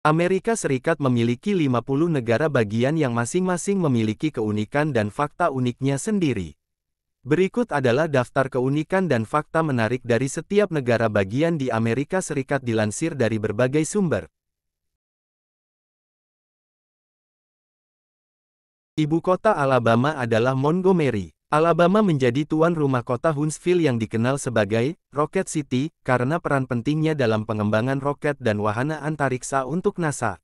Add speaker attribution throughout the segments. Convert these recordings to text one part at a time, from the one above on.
Speaker 1: Amerika Serikat memiliki 50 negara bagian yang masing-masing memiliki keunikan dan fakta uniknya sendiri. Berikut adalah daftar keunikan dan fakta menarik dari setiap negara bagian di Amerika Serikat dilansir dari berbagai sumber. Ibu kota Alabama adalah Montgomery. Alabama menjadi tuan rumah kota Huntsville yang dikenal sebagai Rocket City karena peran pentingnya dalam pengembangan roket dan wahana antariksa untuk NASA.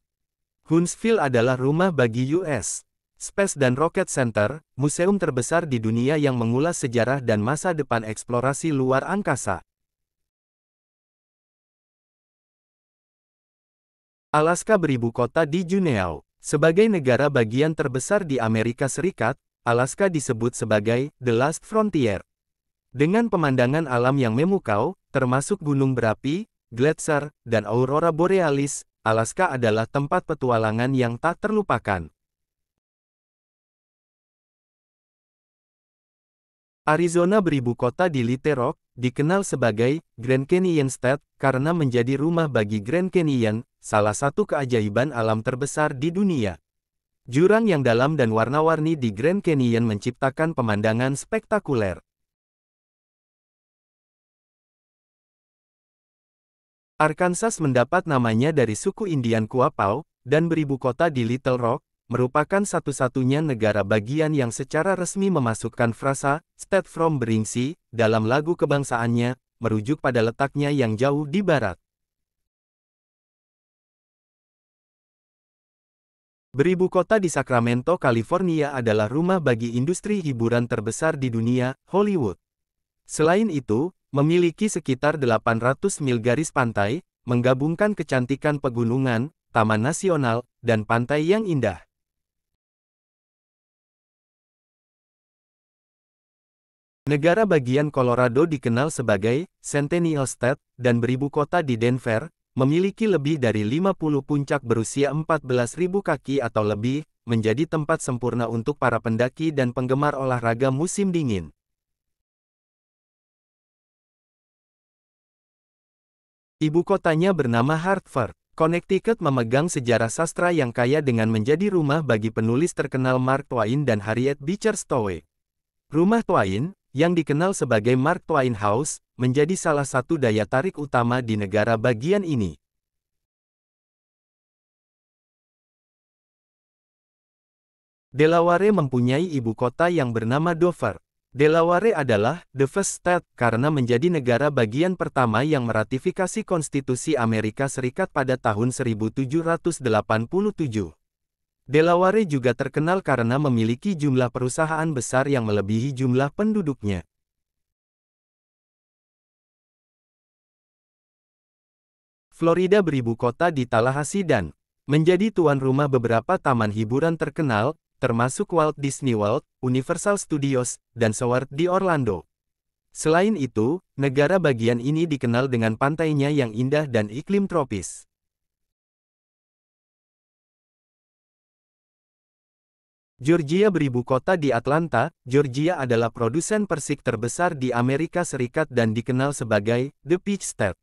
Speaker 1: Huntsville adalah rumah bagi U.S. Space dan Rocket Center, museum terbesar di dunia yang mengulas sejarah dan masa depan eksplorasi luar angkasa. Alaska beribu kota di Juneau. Sebagai negara bagian terbesar di Amerika Serikat, Alaska disebut sebagai The Last Frontier. Dengan pemandangan alam yang memukau, termasuk gunung berapi, gletser, dan aurora borealis, Alaska adalah tempat petualangan yang tak terlupakan. Arizona beribu kota di Little Rock, dikenal sebagai Grand Canyon State karena menjadi rumah bagi Grand Canyon, salah satu keajaiban alam terbesar di dunia. Jurang yang dalam dan warna-warni di Grand Canyon menciptakan pemandangan spektakuler. Arkansas mendapat namanya dari suku Indian Quapaw, dan beribu kota di Little Rock, merupakan satu-satunya negara bagian yang secara resmi memasukkan frasa "State from Bering Sea" dalam lagu kebangsaannya, merujuk pada letaknya yang jauh di barat. Beribu kota di Sacramento, California adalah rumah bagi industri hiburan terbesar di dunia, Hollywood. Selain itu, memiliki sekitar 800 mil garis pantai, menggabungkan kecantikan pegunungan, taman nasional, dan pantai yang indah. Negara bagian Colorado dikenal sebagai Centennial State, dan beribu kota di Denver, memiliki lebih dari 50 puncak berusia 14.000 kaki atau lebih, menjadi tempat sempurna untuk para pendaki dan penggemar olahraga musim dingin. Ibu kotanya bernama Hartford. Connecticut memegang sejarah sastra yang kaya dengan menjadi rumah bagi penulis terkenal Mark Twain dan Harriet Beecher Stowe. Rumah Twain, yang dikenal sebagai Mark Twain House, menjadi salah satu daya tarik utama di negara bagian ini. Delaware mempunyai ibu kota yang bernama Dover. Delaware adalah the first state karena menjadi negara bagian pertama yang meratifikasi Konstitusi Amerika Serikat pada tahun 1787. Delaware juga terkenal karena memiliki jumlah perusahaan besar yang melebihi jumlah penduduknya. Florida beribu kota di Tallahassee dan menjadi tuan rumah beberapa taman hiburan terkenal, termasuk Walt Disney World, Universal Studios, dan SeaWorld di Orlando. Selain itu, negara bagian ini dikenal dengan pantainya yang indah dan iklim tropis. Georgia beribu kota di Atlanta. Georgia adalah produsen persik terbesar di Amerika Serikat dan dikenal sebagai The Peach State.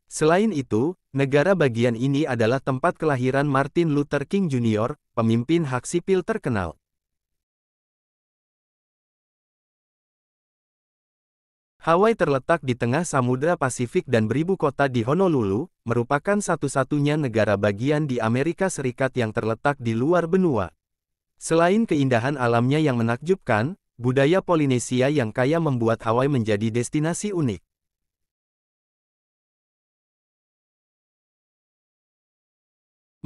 Speaker 1: Selain itu, negara bagian ini adalah tempat kelahiran Martin Luther King Jr., pemimpin hak sipil terkenal. Hawaii terletak di tengah Samudra Pasifik dan beribu kota di Honolulu, merupakan satu-satunya negara bagian di Amerika Serikat yang terletak di luar benua. Selain keindahan alamnya yang menakjubkan, budaya Polinesia yang kaya membuat Hawaii menjadi destinasi unik.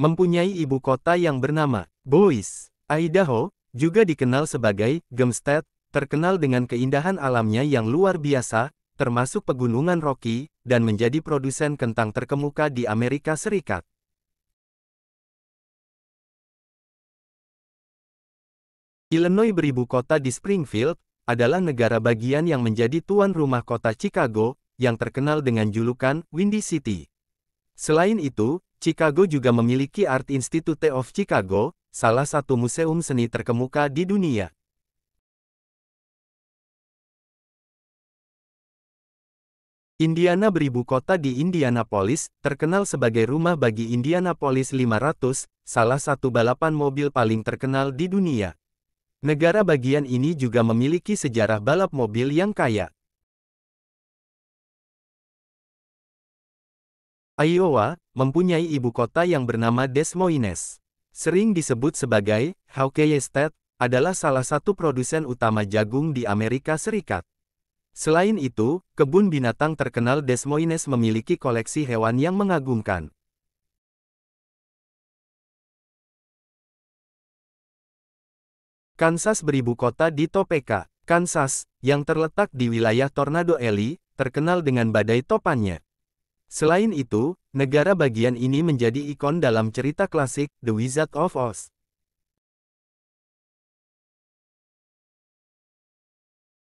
Speaker 1: Mempunyai ibu kota yang bernama Boise, Idaho, juga dikenal sebagai Gem State, terkenal dengan keindahan alamnya yang luar biasa, termasuk pegunungan Rocky, dan menjadi produsen kentang terkemuka di Amerika Serikat. Illinois beribu kota di Springfield, adalah negara bagian yang menjadi tuan rumah kota Chicago, yang terkenal dengan julukan Windy City. Selain itu, Chicago juga memiliki Art Institute of Chicago, salah satu museum seni terkemuka di dunia. Indiana beribu kota di Indianapolis, terkenal sebagai rumah bagi Indianapolis 500, salah satu balapan mobil paling terkenal di dunia. Negara bagian ini juga memiliki sejarah balap mobil yang kaya. Iowa, mempunyai ibu kota yang bernama Des Moines. Sering disebut sebagai Hawkeye State, adalah salah satu produsen utama jagung di Amerika Serikat. Selain itu, kebun binatang terkenal Des Moines memiliki koleksi hewan yang mengagumkan. Kansas beribu kota di Topeka, Kansas, yang terletak di wilayah Tornado Alley, terkenal dengan badai topannya. Selain itu, negara bagian ini menjadi ikon dalam cerita klasik, The Wizard of Oz.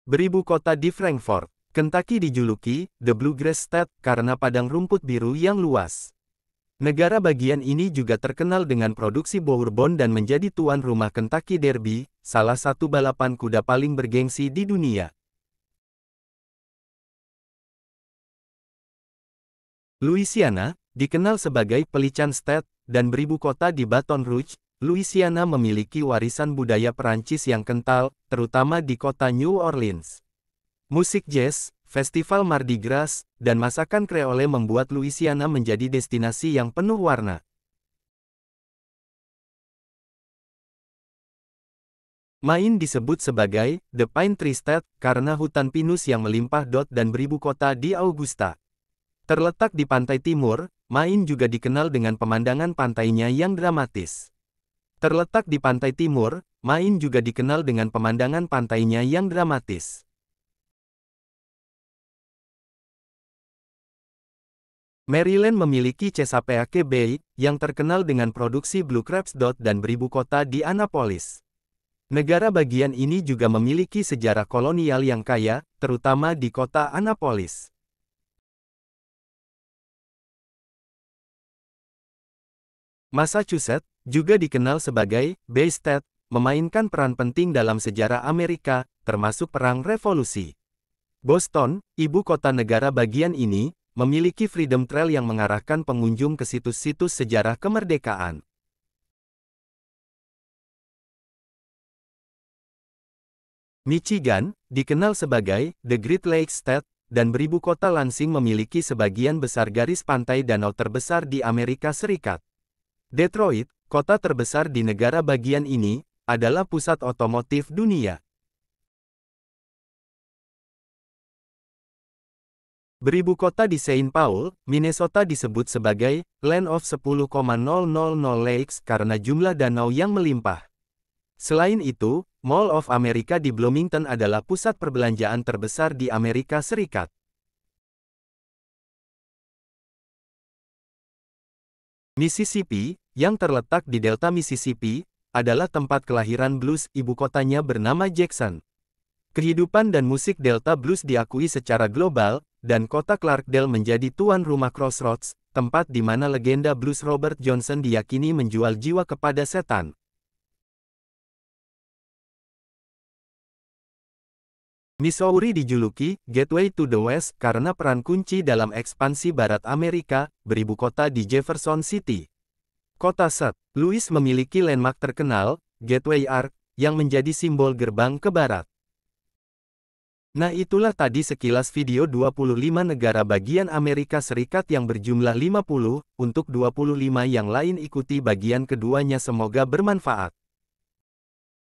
Speaker 1: Beribu kota di Frankfort, Kentucky dijuluki, The Bluegrass State, karena padang rumput biru yang luas. Negara bagian ini juga terkenal dengan produksi bourbon dan menjadi tuan rumah Kentucky Derby, salah satu balapan kuda paling bergengsi di dunia. Louisiana, dikenal sebagai Pelican State, dan beribu kota di Baton Rouge, Louisiana memiliki warisan budaya Perancis yang kental, terutama di kota New Orleans. Musik jazz, festival Mardi Gras, dan masakan Creole membuat Louisiana menjadi destinasi yang penuh warna. Maine disebut sebagai The Pine Tree State karena hutan pinus yang melimpah dan beribu kota di Augusta. Terletak di pantai timur, Maine juga dikenal dengan pemandangan pantainya yang dramatis. Terletak di pantai timur, Maine juga dikenal dengan pemandangan pantainya yang dramatis. Maryland memiliki Chesapeake Bay, yang terkenal dengan produksi Blue Crabs dan beribu kota di Annapolis. Negara bagian ini juga memiliki sejarah kolonial yang kaya, terutama di kota Annapolis. Massachusetts, juga dikenal sebagai Bay State, memainkan peran penting dalam sejarah Amerika, termasuk Perang Revolusi. Boston, ibu kota negara bagian ini, memiliki Freedom Trail yang mengarahkan pengunjung ke situs-situs sejarah kemerdekaan. Michigan, dikenal sebagai The Great Lakes State, dan beribu kota Lansing memiliki sebagian besar garis pantai danau terbesar di Amerika Serikat. Detroit, kota terbesar di negara bagian ini, adalah pusat otomotif dunia. Beribu kota di Saint Paul, Minnesota disebut sebagai Land of 10,000 lakes karena jumlah danau yang melimpah. Selain itu, Mall of America di Bloomington adalah pusat perbelanjaan terbesar di Amerika Serikat. Mississippi, yang terletak di delta Mississippi, adalah tempat kelahiran blues, ibu kotanya bernama Jackson. Kehidupan dan musik delta blues diakui secara global, dan kota Clarksdale menjadi tuan rumah Crossroads, tempat di mana legenda blues Robert Johnson diyakini menjual jiwa kepada setan. Missouri dijuluki Gateway to the West karena peran kunci dalam ekspansi Barat Amerika, beribu kota di Jefferson City. Kota St. Louis memiliki landmark terkenal, Gateway Arch, yang menjadi simbol gerbang ke barat. Nah itulah tadi sekilas video 25 negara bagian Amerika Serikat yang berjumlah 50, untuk 25 yang lain ikuti bagian keduanya, semoga bermanfaat.